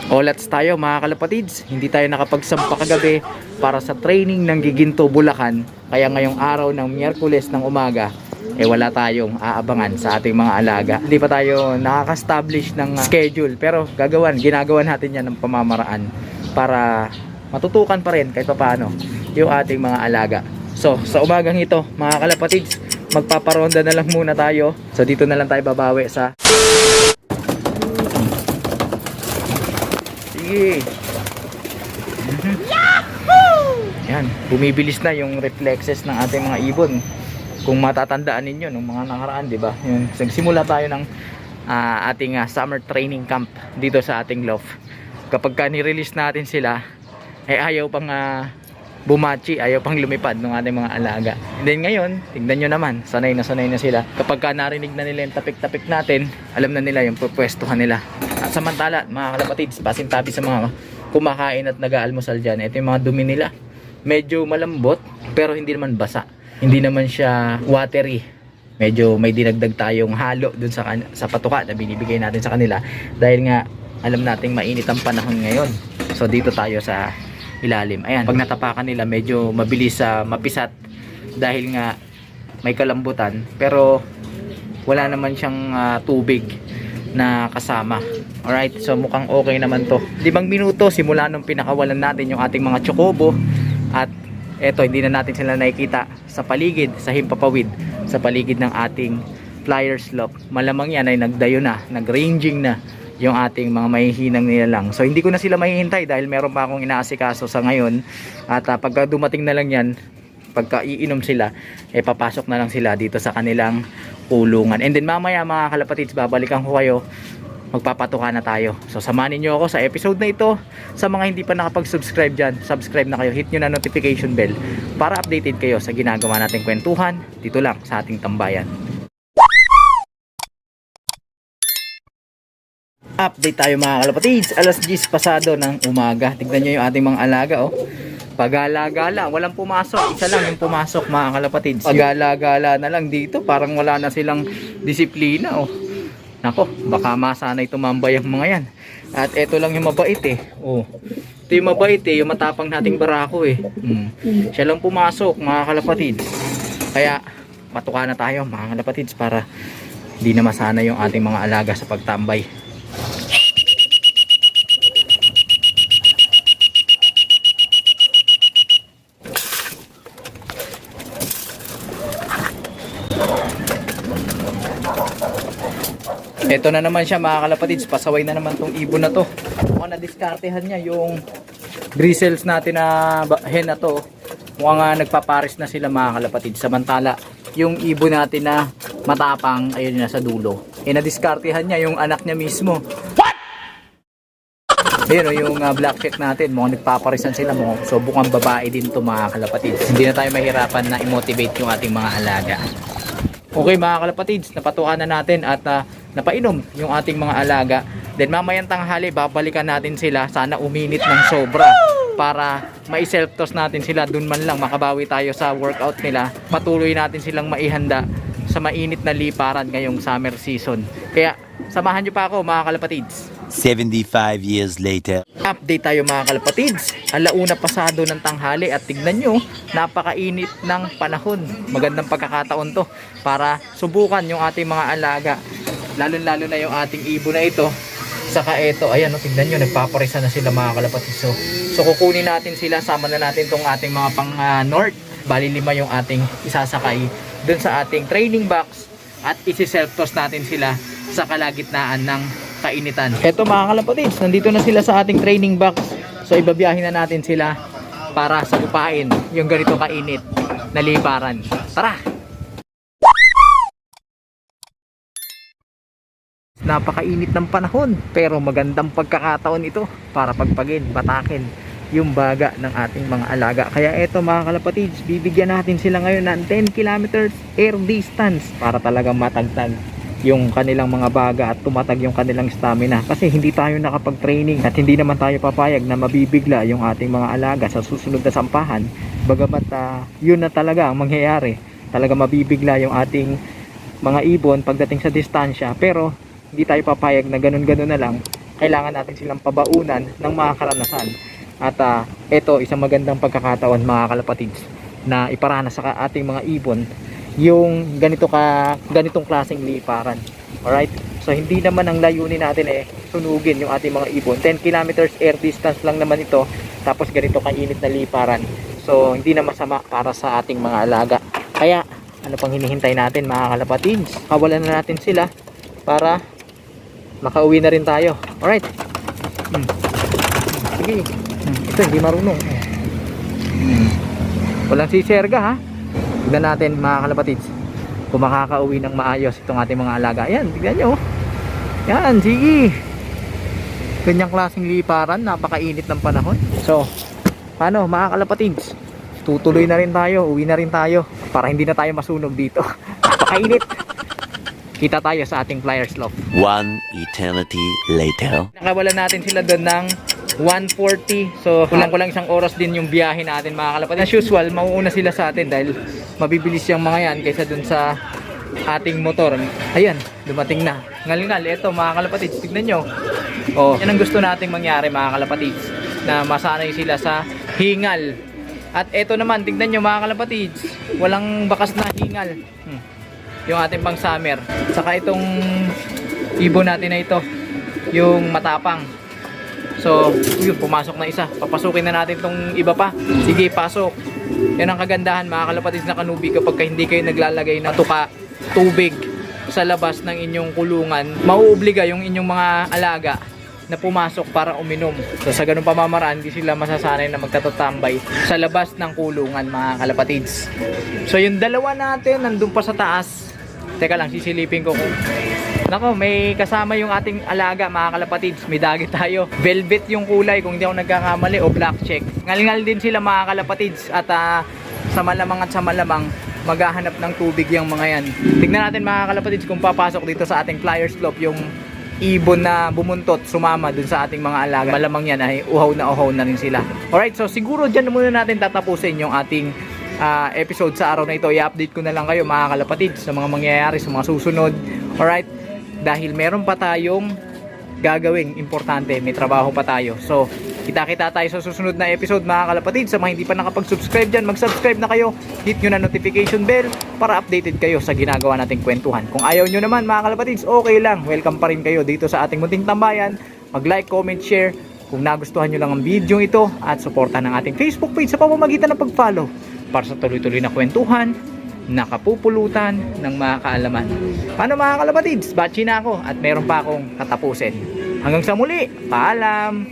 Olats tayo mga kalapatids, hindi tayo nakapagsampa kagabi para sa training ng Giginto Bulacan. Kaya ngayong araw ng Miyerkules ng umaga, wala tayong aabangan sa ating mga alaga. Hindi pa tayo nakaka-establish ng schedule, pero ginagawan natin yan ng pamamaraan para matutukan pa rin kahit paano yung ating mga alaga. So sa umagang ito mga kalapatids, magpaparonda na lang muna tayo. So dito na lang tayo babawi sa yan, bumibilis na yung reflexes ng ating mga ibon. Kung matatandaan ninyo nung mga nakaraan, di ba? Yung nagsimula tayo ng ating summer training camp dito sa ating loft. Kapag ni-release natin sila, ayaw pang bumachi, ayaw pang lumipad ng ating mga alaga. And then ngayon, tignan nyo naman, sanay na sila. Kapag narinig na nila yung tapik-tapik natin, alam na nila yung pupwestuhan nila. At samantala, mga kalapatids, pasintabi sa mga kumakain at nag-aalmusal dyan, ito yung mga dumi nila. Medyo malambot, pero hindi naman basa. Hindi naman siya watery. Medyo may dinagdag tayong halo dun sa patuka na binibigay natin sa kanila. Dahil nga, alam nating mainit ang panahon ngayon. So dito tayo sa ilalim. Ayan, pag natapakan nila, medyo mabilis mapisat. Dahil nga, may kalambutan. Pero, wala naman siyang tubig na kasama. Alright, so mukhang okay naman to. 5 minuto simula nung pinakawalan natin yung ating mga chocobo. At eto, hindi na natin sila nakikita sa paligid, sa himpapawid, sa paligid ng ating flyer slope. Malamang yan ay nagdayo na, nagranging na yung ating mga mahihinang nilalang. So hindi ko na sila mahihintay dahil meron pa akong inaasikaso sa ngayon. At pagka dumating na lang yan, pagka iinom sila, papasok na lang sila dito sa kanilang kulungan. And then mamaya mga kalapatids, babalikan ko kayo, magpapatuka na tayo. So samahan niyo ako sa episode na ito. Sa mga hindi pa nakapag-subscribe dyan, subscribe na kayo, hit nyo na notification bell para updated kayo sa ginagawa nating kwentuhan dito lang sa ating tambayan. Update tayo mga kalapatids, alas 10 pasado ng umaga. Tignan nyo yung ating mga alaga, oh. Pagala-gala, walang pumasok, isa lang yung pumasok mga kalapatids. Pagala-gala na lang dito, parang wala na silang disiplina, oh. Nako, baka masanay tumambay ang mga yan. At eto lang yung mabait oh. Ito yung mabait yung matapang nating barako Siya lang pumasok mga kalapatids. Kaya patuka na tayo mga kalapatids para di na masanay yung ating mga alaga sa pagtambay. Ito na naman siya mga kalapatids, pasaway na naman tong ibon na to. Mukhang na-diskartehan niya yung bristles natin na hen na to. Mukhang nagpapares na sila mga kalapatids. Samantala, yung ibon natin na matapang, ayun na sa dulo. Na-diskartehan niya yung anak niya mismo. What? Ayun yung black check natin, mukhang nagpaparisan sila mo. So bukang babae din to mga kalapatids. Hindi na tayo mahirapan na i-motivate yung ating mga alaga. Okay mga kalapatids, napatukan na natin at napainom yung ating mga alaga. Then mamayang tanghali babalikan natin sila, sana uminit ng sobra para ma-self-toss natin sila, dun man lang makabawi tayo sa workout nila. Patuloy natin silang maihanda sa mainit na liparan ngayong summer season. Kaya samahan nyo pa ako mga kalapatids. 75 years later. Update tayo mga kalapatids. Alauna pasado ng tanghali at tignan nyo, napakainit ng panahon. Magandang pagkakataon to para subukan yung ating mga alaga. Lalo na yung ating ibon na ito. Saka ito, ayan tignan nyo, nagpaparisa na sila mga kalapatids. So kukunin natin sila, sama na natin tong ating mga pang north. Bali 5 yung ating isasakay dun sa ating training box at isi-self-toss natin sila sa kalagitnaan ng kainitan. Eto mga kalapatids, nandito na sila sa ating training box. So ibabiyahin na natin sila para sagupain yung ganito kainit na liparan. Tara! Napakainit ng panahon, pero magandang pagkakataon ito para pagpagin, batakin yung baga ng ating mga alaga. Kaya eto mga kalapatids, bibigyan natin sila ngayon ng 10 kilometers air distance para talagang matagtag yung kanilang mga baga at tumatag yung kanilang stamina, kasi hindi tayo nakapag-training at hindi naman tayo papayag na mabibigla yung ating mga alaga sa susunod na sampahan. Bagamat yun na talaga ang mangyayari, talaga mabibigla yung ating mga ibon pagdating sa distansya, pero hindi tayo papayag na ganun-ganun na lang kailangan natin silang pabaunan ng mga karanasan. At ito, isang magandang pagkakataon mga kalapatids na iparana sa ating mga ibon yung ganitong klaseng liparan. Alright? So hindi naman ang layunin natin sunugin yung ating mga ibon. 10 kilometers air distance lang naman ito, tapos ganito kainit na liparan. So hindi na masama para sa ating mga alaga. Kaya ano pang hinihintay natin mga kalapatids? Kawalan na natin sila para makauwi na rin tayo. Alright? Sige. Ito hindi marunong. Walang siserga ha. Tignan natin mga kalapatids kung makakauwi ng maayos itong ating mga alaga. Ayan, tignan nyo. Yan, sige. Ganyang klaseng liparan, napakainit ng panahon. So, paano mga kalapatids? Tutuloy na rin tayo, uwi na rin tayo para hindi na tayo masunog dito. Napakainit. Kita tayo sa ating Flyers Loft. One eternity later. Nakawalan natin sila doon ng 1:40. So, kulang-kulang isang oras din yung biyahe natin mga kalapatids. As usual, mauuna sila sa atin dahil mabibilis yung mga yan kaysa dun sa ating motor. Ayan, dumating na. Ngal-ngal, eto mga kalapatids, tignan nyo. Oh, yan ang gusto nating mangyari mga kalapatids, na masanay sila sa hingal. At eto naman, tignan nyo mga kalapatids, walang bakas na hingal. Yung ating pang summer. Saka itong ibon natin na ito, yung matapang. So, yun, pumasok na isa. Papasukin na natin tong iba pa. Sige, pasok. Yan ang kagandahan mga kalapatids na kanubi, kapag hindi kayo naglalagay na tuka, tubig sa labas ng inyong kulungan, mauobliga yung inyong mga alaga na pumasok para uminom. So sa ganung pamamaraan, hindi sila masasanay na magtatatambay sa labas ng kulungan mga kalapatids. So yung dalawa natin nandun pa sa taas. Teka lang, sisilipin ko kung nako, may kasama yung ating alaga mga kalapatids. May dagit tayo. Velvet yung kulay kung hindi ako nagkakamali, o black check. Ngal-ngal din sila mga kalapatids. At sa malamang maghahanap ng tubig yung mga yan. Tignan natin mga kalapatids kung papasok dito sa ating Flyers Loft yung ibon na bumuntot, sumama dun sa ating mga alaga. Malamang yan ay uhaw na rin sila. Alright, so siguro dyan muna natin tatapusin yung ating episode sa araw na ito. I-update ko na lang kayo mga kalapatids sa mga mangyayari sa mga susunod. Alright, dahil meron pa tayong gagawing importante, may trabaho pa tayo. So, kita-kita tayo sa susunod na episode mga kalapatids. Sa mga hindi pa nakapag-subscribe dyan, mag-subscribe na kayo. Hit nyo na notification bell para updated kayo sa ginagawa nating kwentuhan. Kung ayaw nyo naman mga kalapatids, okay lang. Welcome pa rin kayo dito sa ating munting tambayan. Mag-like, comment, share kung nagustuhan nyo lang ang video ito, at suporta ng ating Facebook page sa pamamagitan ng pag-follow para sa tuloy-tuloy na kwentuhan, nakapupulutan ng mga kaalaman. Paano mga kalapatids? Bachi na ako at meron pa akong katapusin. Hanggang sa muli, paalam!